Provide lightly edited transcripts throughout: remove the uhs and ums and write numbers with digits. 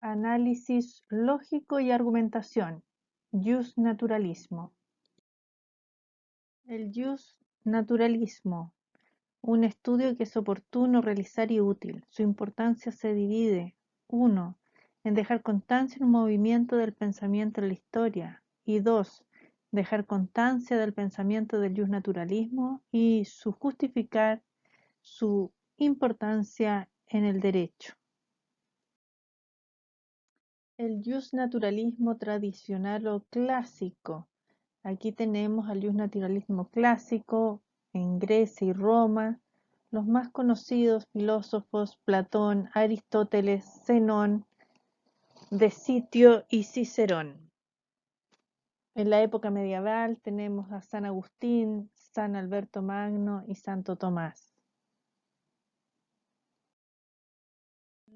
Análisis lógico y argumentación. Justnaturalismo. El justnaturalismo, un estudio que es oportuno realizar y útil. Su importancia se divide: 1. En dejar constancia en un movimiento del pensamiento en la historia, y 2. Dejar constancia del pensamiento del justnaturalismo y justificar su importancia en el derecho. El justnaturalismo tradicional o clásico. Aquí tenemos al justnaturalismo clásico en Grecia y Roma. Los más conocidos filósofos: Platón, Aristóteles, Zenón, de Sitio y Cicerón. En la época medieval tenemos a San Agustín, San Alberto Magno y Santo Tomás.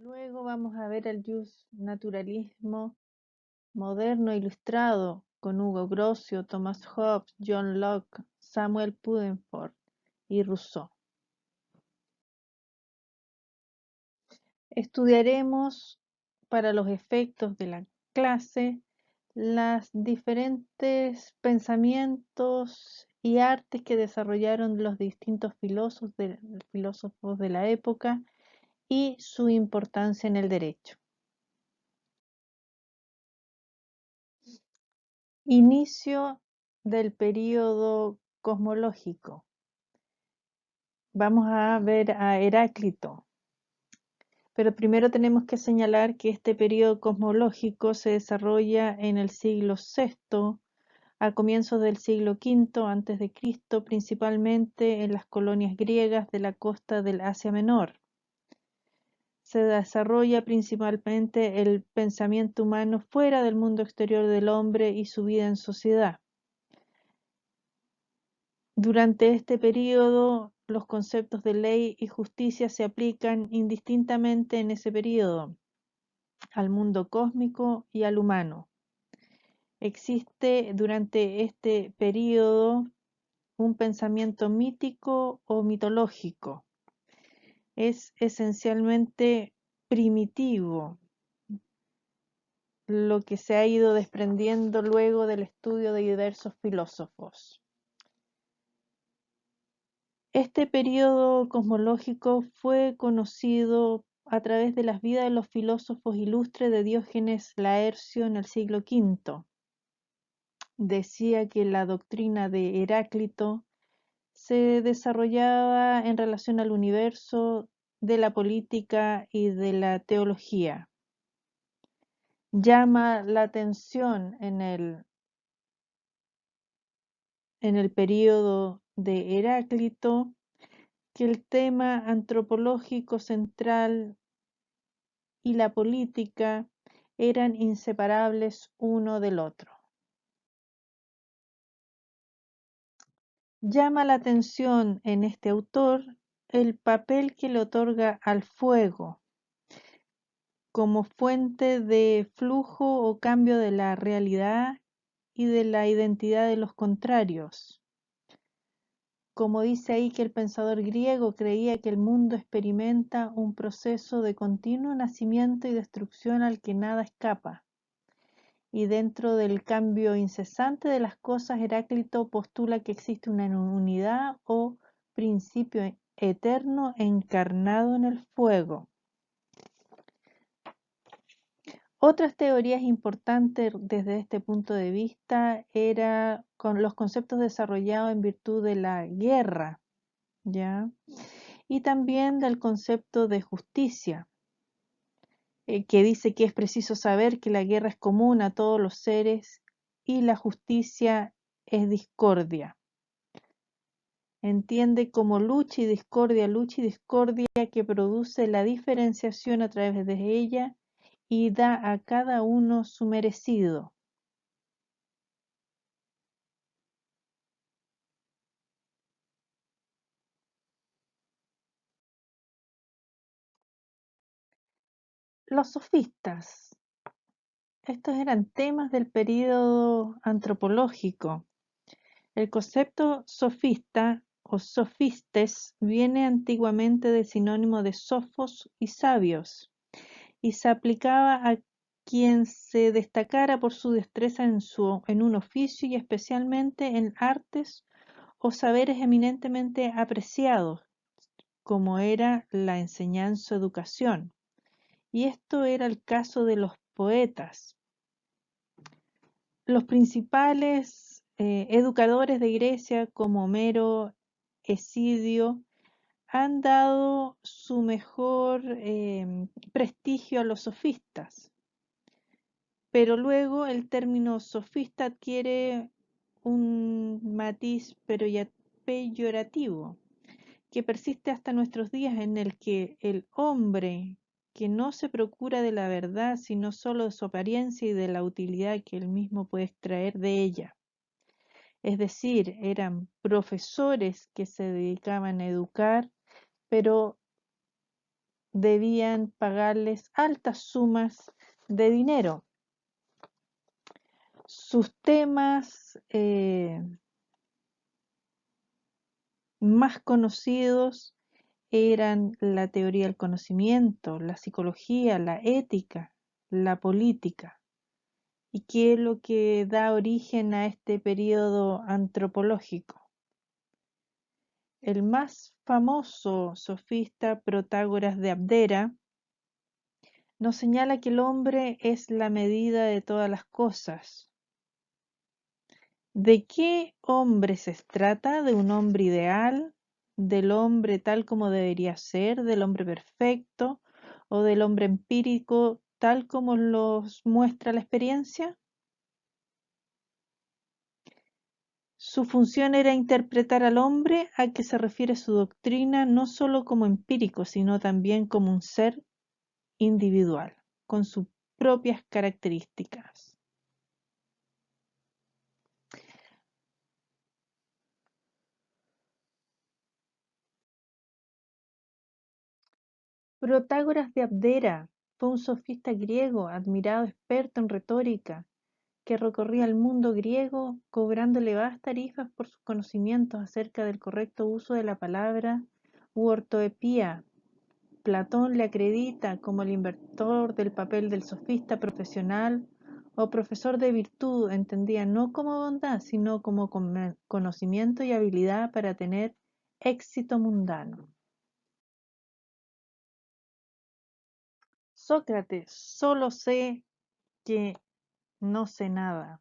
Luego vamos a ver el justnaturalismo moderno ilustrado con Hugo Grocio, Thomas Hobbes, John Locke, Samuel Puddenford y Rousseau. Estudiaremos, para los efectos de la clase, los diferentes pensamientos y artes que desarrollaron los distintos filósofos de la época y su importancia en el derecho. Inicio del período cosmológico. Vamos a ver a Heráclito, pero primero tenemos que señalar que este período cosmológico se desarrolla en el siglo VI, a comienzos del siglo V a.C., principalmente en las colonias griegas de la costa del Asia Menor. Se desarrolla principalmente el pensamiento humano fuera del mundo exterior del hombre y su vida en sociedad. Durante este período, los conceptos de ley y justicia se aplican indistintamente en ese período al mundo cósmico y al humano. Existe durante este período un pensamiento mítico o mitológico. Es esencialmente primitivo, lo que se ha ido desprendiendo luego del estudio de diversos filósofos. Este período cosmológico fue conocido a través de las vidas de los filósofos ilustres de Diógenes Laercio en el siglo V. Decía que la doctrina de Heráclito se desarrollaba en relación al universo, de la política y de la teología. Llama la atención en el período de Heráclito que el tema antropológico central y la política eran inseparables uno del otro. Llama la atención en este autor el papel que le otorga al fuego como fuente de flujo o cambio de la realidad y de la identidad de los contrarios. Como dice ahí que el pensador griego creía que el mundo experimenta un proceso de continuo nacimiento y destrucción al que nada escapa. Y dentro del cambio incesante de las cosas, Heráclito postula que existe una unidad o principio eterno encarnado en el fuego. Otras teorías importantes desde este punto de vista eran con los conceptos desarrollados en virtud de la guerra, ¿ya? Y también del concepto de justicia, que dice que es preciso saber que la guerra es común a todos los seres y la justicia es discordia. Entiende como lucha y discordia que produce la diferenciación a través de ella y da a cada uno su merecido. Los sofistas. Estos eran temas del período antropológico. El concepto sofista o sofistes viene antiguamente del sinónimo de sofos y sabios, y se aplicaba a quien se destacara por su destreza en un oficio y especialmente en artes o saberes eminentemente apreciados, como era la enseñanza o educación. Y esto era el caso de los poetas. Los principales educadores de Grecia, como Homero, Hesidio, han dado su mejor prestigio a los sofistas, pero luego el término sofista adquiere un matiz peyorativo que persiste hasta nuestros días, en el que el hombre que no se procura de la verdad sino solo de su apariencia y de la utilidad que él mismo puede extraer de ella. Es decir, eran profesores que se dedicaban a educar, pero debían pagarles altas sumas de dinero. Sus temas más conocidos eran la teoría del conocimiento, la psicología, la ética, la política, y que es lo que da origen a este periodo antropológico. El más famoso sofista, Protágoras de Abdera, nos señala que el hombre es la medida de todas las cosas. ¿De qué hombre se trata? ¿De un hombre ideal? ¿Del hombre tal como debería ser? ¿Del hombre perfecto? ¿O del hombre empírico tal como los muestra la experiencia? Su función era interpretar al hombre a que se refiere su doctrina no sólo como empírico, sino también como un ser individual, con sus propias características. Protágoras de Abdera fue un sofista griego, admirado experto en retórica, que recorría el mundo griego cobrando elevadas tarifas por sus conocimientos acerca del correcto uso de la palabra u ortoepía. Platón le acredita como el inventor del papel del sofista profesional o profesor de virtud, entendida no como bondad, sino como conocimiento y habilidad para tener éxito mundano. Sócrates, solo sé que no sé nada.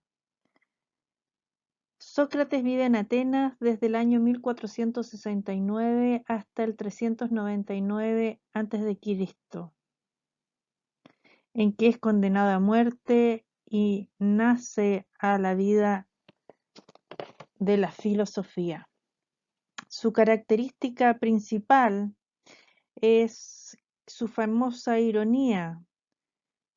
Sócrates vive en Atenas desde el año 1469 hasta el 399 a.C., en que es condenado a muerte y nace a la vida de la filosofía. Su característica principal es su famosa ironía,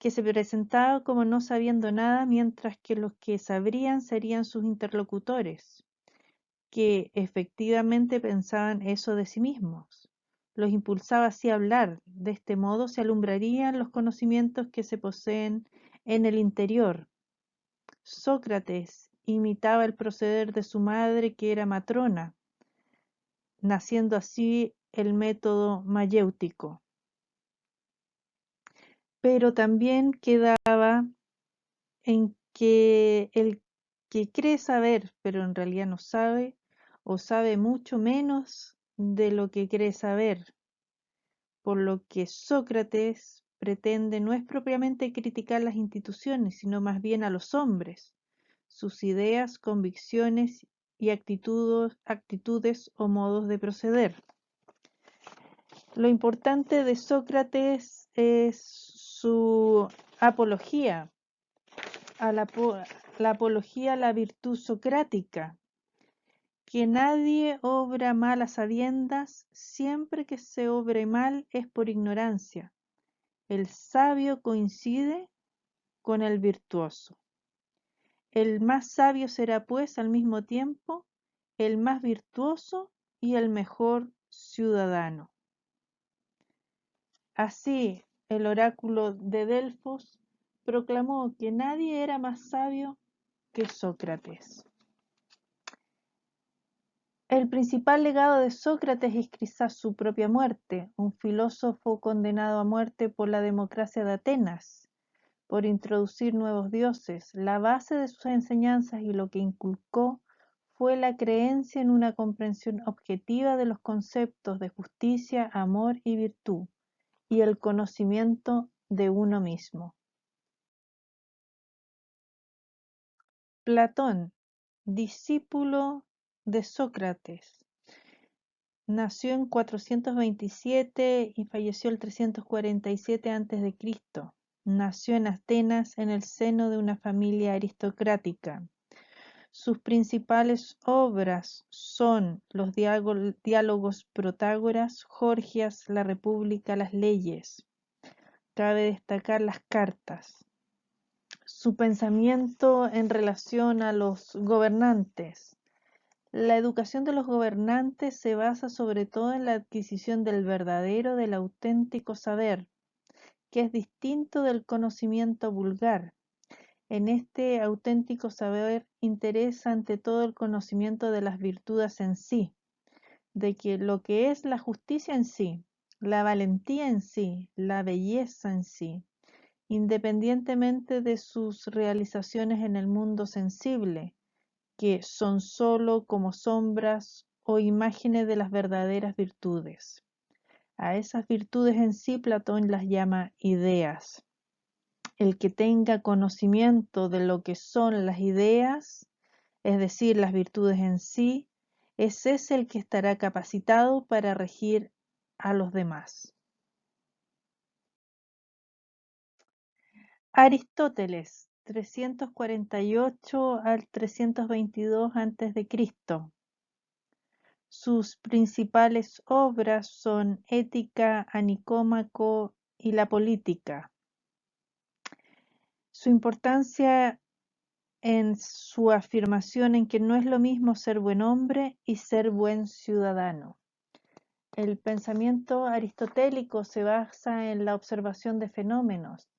que se presentaba como no sabiendo nada, mientras que los que sabrían serían sus interlocutores, que efectivamente pensaban eso de sí mismos. Los impulsaba así a hablar. De este modo se alumbrarían los conocimientos que se poseen en el interior. Sócrates imitaba el proceder de su madre, que era matrona, naciendo así el método mayéutico. Pero también quedaba en que el que cree saber, pero en realidad no sabe, o sabe mucho menos de lo que cree saber, por lo que Sócrates pretende no es propiamente criticar las instituciones, sino más bien a los hombres, sus ideas, convicciones y actitudes o modos de proceder. Lo importante de Sócrates es su apología, la apología a la virtud socrática, que nadie obra mal a sabiendas, siempre que se obre mal es por ignorancia. El sabio coincide con el virtuoso. El más sabio será pues al mismo tiempo el más virtuoso y el mejor ciudadano. Así, el oráculo de Delfos proclamó que nadie era más sabio que Sócrates. El principal legado de Sócrates es quizás su propia muerte, un filósofo condenado a muerte por la democracia de Atenas, por introducir nuevos dioses. La base de sus enseñanzas y lo que inculcó fue la creencia en una comprensión objetiva de los conceptos de justicia, amor y virtud, y el conocimiento de uno mismo. Platón, discípulo de Sócrates, nació en 427 y falleció el 347 a.C. Nació en Atenas en el seno de una familia aristocrática. Sus principales obras son los diálogos Protágoras, Gorgias, la República, las leyes. Cabe destacar las cartas. Su pensamiento en relación a los gobernantes. La educación de los gobernantes se basa sobre todo en la adquisición del verdadero, del auténtico saber, que es distinto del conocimiento vulgar. En este auténtico saber interesa ante todo el conocimiento de las virtudes en sí, de que lo que es la justicia en sí, la valentía en sí, la belleza en sí, independientemente de sus realizaciones en el mundo sensible, que son sólo como sombras o imágenes de las verdaderas virtudes. A esas virtudes en sí Platón las llama ideas. El que tenga conocimiento de lo que son las ideas, es decir, las virtudes en sí, es ese el que estará capacitado para regir a los demás. Aristóteles, 348 al 322 a.C. Sus principales obras son Ética, Nicómaco y la Política. Su importancia en su afirmación en que no es lo mismo ser buen hombre y ser buen ciudadano. El pensamiento aristotélico se basa en la observación de fenómenos.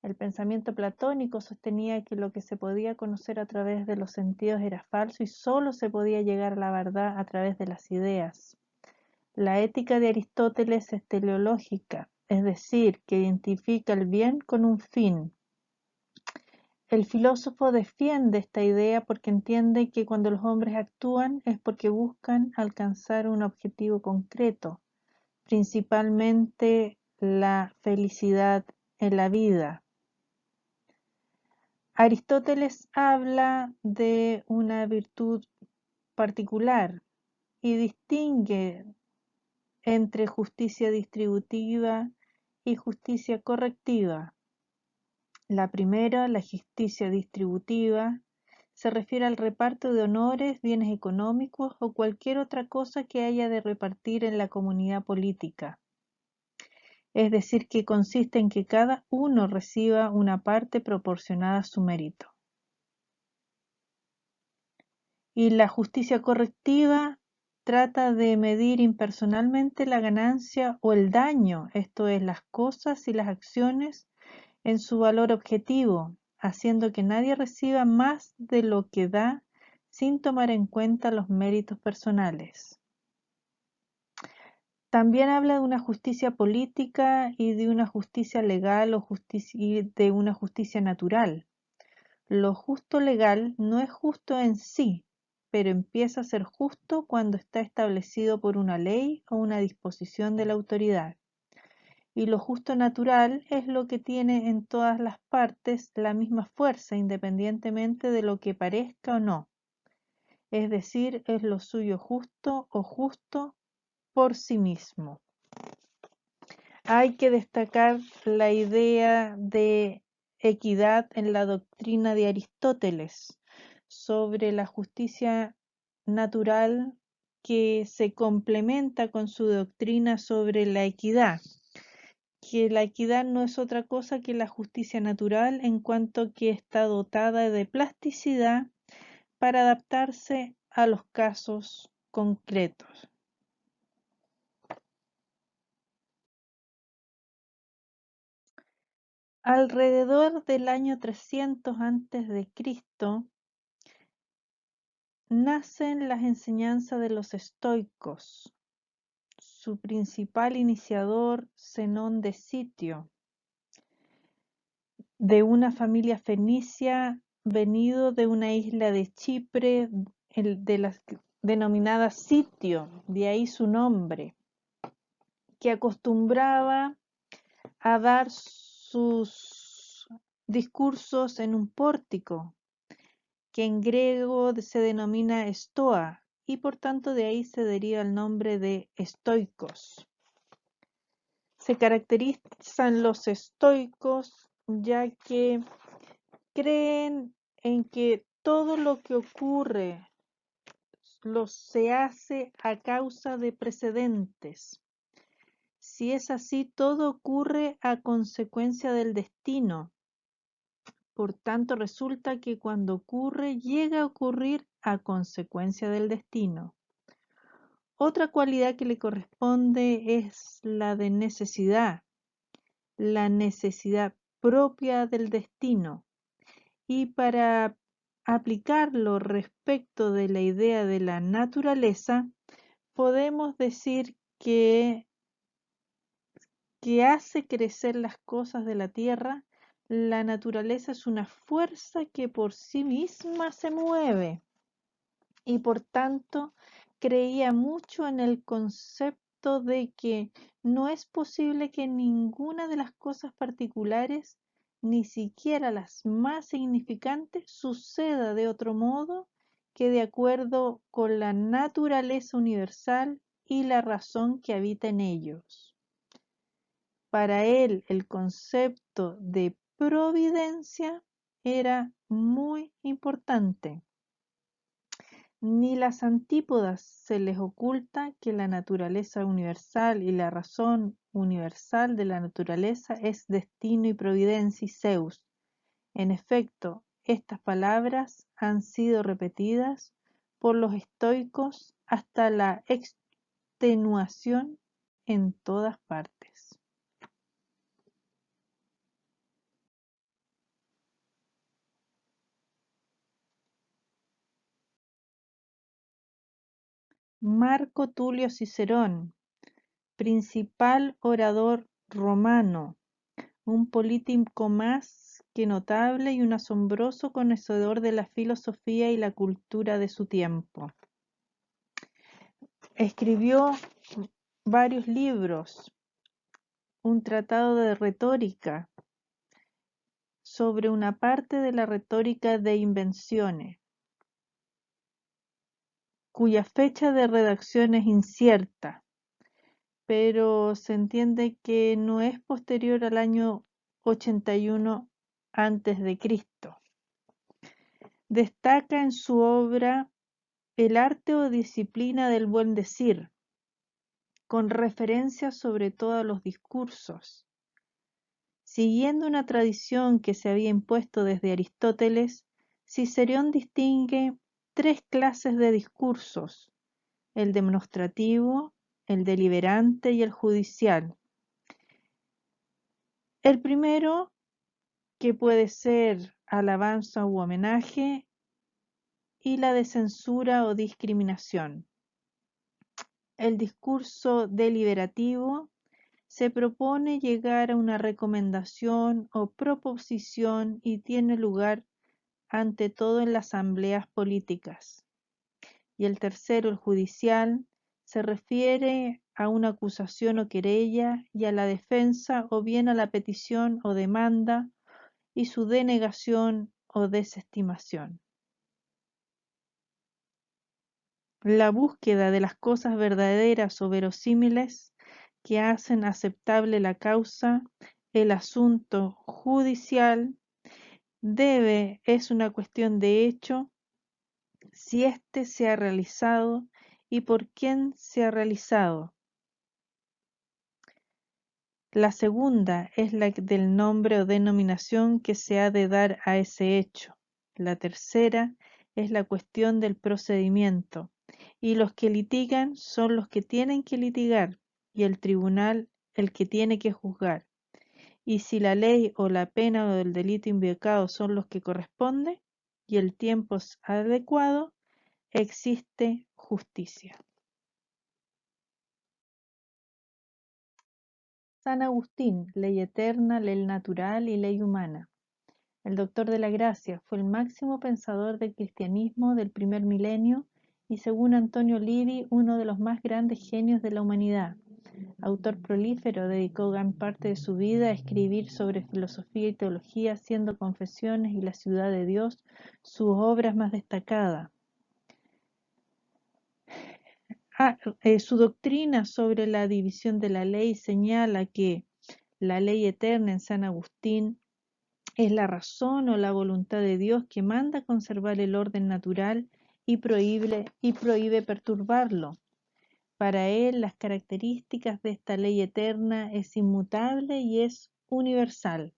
El pensamiento platónico sostenía que lo que se podía conocer a través de los sentidos era falso y solo se podía llegar a la verdad a través de las ideas. La ética de Aristóteles es teleológica, es decir, que identifica el bien con un fin. El filósofo defiende esta idea porque entiende que cuando los hombres actúan es porque buscan alcanzar un objetivo concreto, principalmente la felicidad en la vida. Aristóteles habla de una virtud particular y distingue entre justicia distributiva y justicia correctiva. La primera, la justicia distributiva, se refiere al reparto de honores, bienes económicos o cualquier otra cosa que haya de repartir en la comunidad política. Es decir, que consiste en que cada uno reciba una parte proporcionada a su mérito. Y la justicia correctiva trata de medir impersonalmente la ganancia o el daño, esto es, las cosas y las acciones en su valor objetivo, haciendo que nadie reciba más de lo que da sin tomar en cuenta los méritos personales. También habla de una justicia política y de una justicia legal y de una justicia natural. Lo justo legal no es justo en sí, pero empieza a ser justo cuando está establecido por una ley o una disposición de la autoridad. Y lo justo natural es lo que tiene en todas las partes la misma fuerza, independientemente de lo que parezca o no. Es decir, es lo suyo justo o justo por sí mismo. Hay que destacar la idea de equidad en la doctrina de Aristóteles sobre la justicia natural que se complementa con su doctrina sobre la equidad, que la equidad no es otra cosa que la justicia natural en cuanto que está dotada de plasticidad para adaptarse a los casos concretos. Alrededor del año 300 a.C. nacen las enseñanzas de los estoicos. Su principal iniciador, Zenón de Sitio, de una familia fenicia venido de una isla de Chipre, de la denominada Sitio, de ahí su nombre, que acostumbraba a dar sus discursos en un pórtico, que en griego se denomina stoa, y por tanto de ahí se deriva el nombre de estoicos. Se caracterizan los estoicos ya que creen en que todo lo que ocurre se hace a causa de precedentes. Si es así, todo ocurre a consecuencia del destino. Por tanto, resulta que cuando ocurre, llega a ocurrir a consecuencia del destino. Otra cualidad que le corresponde es la de necesidad, la necesidad propia del destino. Y para aplicarlo respecto de la idea de la naturaleza, podemos decir que hace crecer las cosas de la tierra. La naturaleza es una fuerza que por sí misma se mueve y por tanto creía mucho en el concepto de que no es posible que ninguna de las cosas particulares, ni siquiera las más significantes, suceda de otro modo que de acuerdo con la naturaleza universal y la razón que habita en ellos. Para él el concepto de providencia era muy importante. Ni las antípodas se les oculta que la naturaleza universal y la razón universal de la naturaleza es destino y providencia y Zeus. En efecto, estas palabras han sido repetidas por los estoicos hasta la extenuación en todas partes. Marco Tulio Cicerón, principal orador romano, un político más que notable y un asombroso conocedor de la filosofía y la cultura de su tiempo. Escribió varios libros, un tratado de retórica sobre una parte de la retórica de invenciones, cuya fecha de redacción es incierta, pero se entiende que no es posterior al año 81 antes de Cristo. Destaca en su obra el arte o disciplina del buen decir, con referencia sobre todo a los discursos. Siguiendo una tradición que se había impuesto desde Aristóteles, Cicerón distingue tres clases de discursos: el demostrativo, el deliberante y el judicial. El primero, que puede ser alabanza u homenaje, y la de censura o discriminación. El discurso deliberativo se propone llegar a una recomendación o proposición y tiene lugar ante todo en las asambleas políticas. Y el tercero, el judicial, se refiere a una acusación o querella y a la defensa o bien a la petición o demanda y su denegación o desestimación. La búsqueda de las cosas verdaderas o verosímiles que hacen aceptable la causa, el asunto judicial, es una cuestión de hecho, si éste se ha realizado y por quién se ha realizado. La segunda es la del nombre o denominación que se ha de dar a ese hecho. La tercera es la cuestión del procedimiento, y los que litigan son los que tienen que litigar, y el tribunal el que tiene que juzgar. Y si la ley o la pena o el delito invocado son los que corresponde, y el tiempo es adecuado, existe justicia. San Agustín, ley eterna, ley natural y ley humana. El Doctor de la Gracia fue el máximo pensador del cristianismo del primer milenio y, según Antonio Livi, uno de los más grandes genios de la humanidad. Autor prolífero, dedicó gran parte de su vida a escribir sobre filosofía y teología, siendo Confesiones y La ciudad de Dios sus obras más destacadas. Su doctrina sobre la división de la ley señala que la ley eterna en San Agustín es la razón o la voluntad de Dios que manda conservar el orden natural y prohíbe perturbarlo. Para él, las características de esta ley eterna es inmutable y es universal.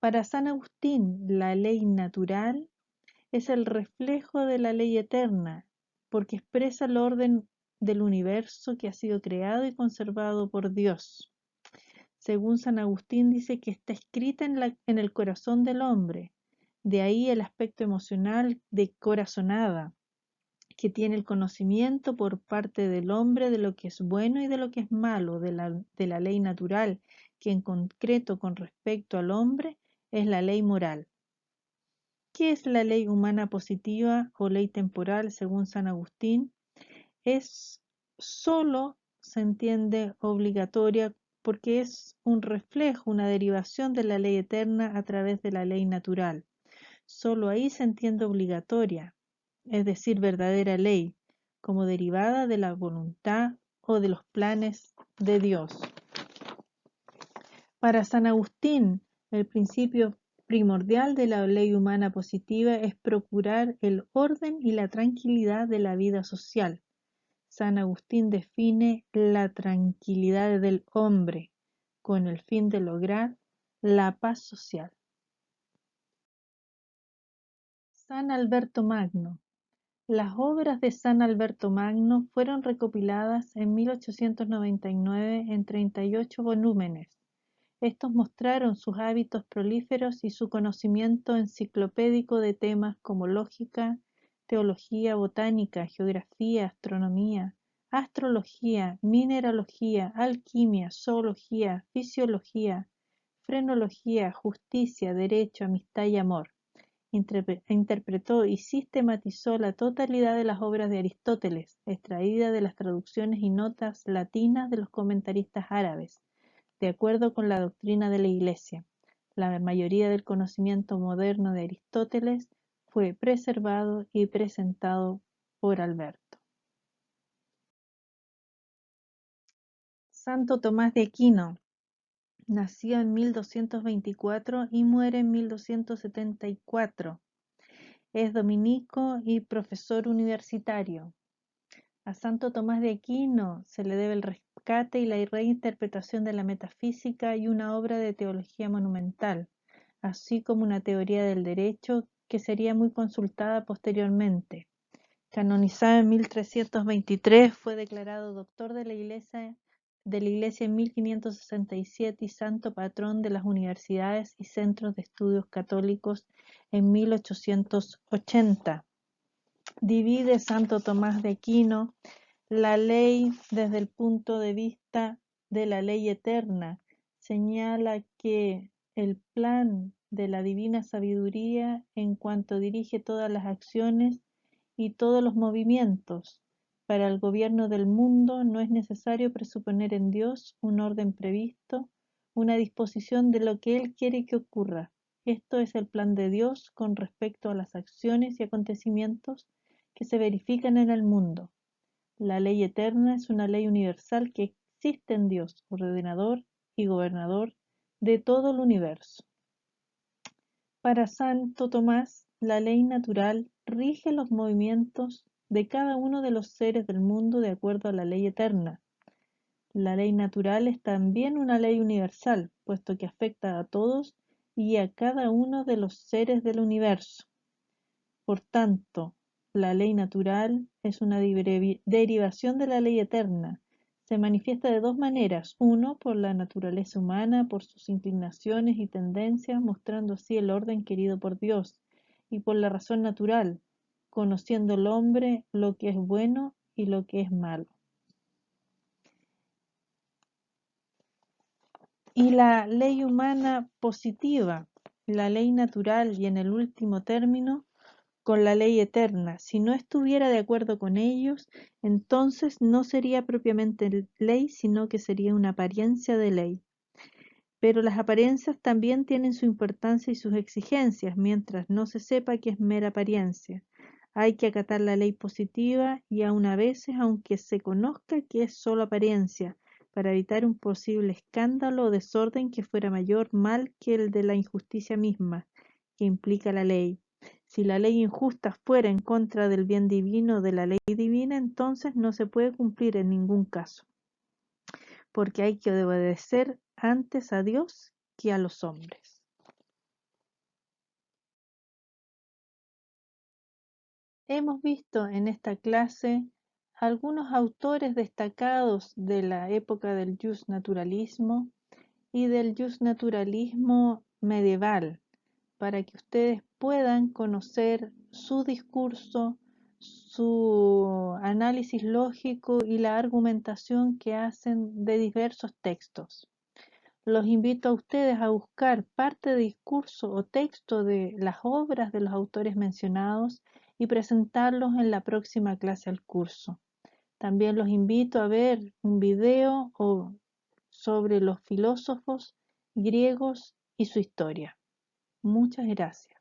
Para San Agustín, la ley natural es el reflejo de la ley eterna, porque expresa el orden del universo que ha sido creado y conservado por Dios. Según San Agustín, dice que está escrita en el corazón del hombre. De ahí el aspecto emocional de corazonada, que tiene el conocimiento por parte del hombre de lo que es bueno y de lo que es malo, de la ley natural, que en concreto con respecto al hombre es la ley moral. ¿Qué es la ley humana positiva o ley temporal según San Agustín? Solo se entiende obligatoria porque es un reflejo, una derivación de la ley eterna a través de la ley natural. Solo ahí se entiende obligatoria, es decir, verdadera ley, como derivada de la voluntad o de los planes de Dios. Para San Agustín, el principio primordial de la ley humana positiva es procurar el orden y la tranquilidad de la vida social. San Agustín define la tranquilidad del hombre con el fin de lograr la paz social. San Alberto Magno. Las obras de San Alberto Magno fueron recopiladas en 1899 en 38 volúmenes. Estos mostraron sus hábitos prolíferos y su conocimiento enciclopédico de temas como lógica, teología, botánica, geografía, astronomía, astrología, mineralogía, alquimia, zoología, fisiología, frenología, justicia, derecho, amistad y amor. Interpretó y sistematizó la totalidad de las obras de Aristóteles, extraídas de las traducciones y notas latinas de los comentaristas árabes, de acuerdo con la doctrina de la Iglesia. La mayoría del conocimiento moderno de Aristóteles fue preservado y presentado por Alberto. Santo Tomás de Aquino. Nació en 1224 y muere en 1274. Es dominico y profesor universitario. A Santo Tomás de Aquino se le debe el rescate y la reinterpretación de la metafísica y una obra de teología monumental, así como una teoría del derecho que sería muy consultada posteriormente. Canonizado en 1323, fue declarado doctor de la Iglesia en 1567 y santo patrón de las universidades y centros de estudios católicos en 1880. Divide Santo Tomás de Aquino la ley desde el punto de vista de la ley eterna. Señala que el plan de la divina sabiduría en cuanto dirige todas las acciones y todos los movimientos. Para el gobierno del mundo no es necesario presuponer en Dios un orden previsto, una disposición de lo que Él quiere que ocurra. Esto es el plan de Dios con respecto a las acciones y acontecimientos que se verifican en el mundo. La ley eterna es una ley universal que existe en Dios, ordenador y gobernador de todo el universo. Para Santo Tomás, la ley natural rige los movimientos de cada uno de los seres del mundo de acuerdo a la ley eterna. La ley natural es también una ley universal, puesto que afecta a todos y a cada uno de los seres del universo. Por tanto, la ley natural es una derivación de la ley eterna. Se manifiesta de dos maneras: uno, por la naturaleza humana, por sus inclinaciones y tendencias, mostrando así el orden querido por Dios, y por la razón natural, conociendo el hombre lo que es bueno y lo que es malo. Y la ley humana positiva la ley natural y en el último término, con la ley eterna. Si no estuviera de acuerdo con ellos, entonces no sería propiamente ley, sino que sería una apariencia de ley. Pero las apariencias también tienen su importancia y sus exigencias, mientras no se sepa que es mera apariencia. Hay que acatar la ley positiva y aun a veces, aunque se conozca que es solo apariencia, para evitar un posible escándalo o desorden que fuera mayor mal que el de la injusticia misma, que implica la ley. Si la ley injusta fuera en contra del bien divino de la ley divina, entonces no se puede cumplir en ningún caso, porque hay que obedecer antes a Dios que a los hombres. Hemos visto en esta clase algunos autores destacados de la época del justnaturalismo y del justnaturalismo medieval, para que ustedes puedan conocer su discurso, su análisis lógico y la argumentación que hacen de diversos textos. Los invito a ustedes a buscar parte de discurso o texto de las obras de los autores mencionados y presentarlos en la próxima clase al curso. También los invito a ver un video sobre los filósofos griegos y su historia. Muchas gracias.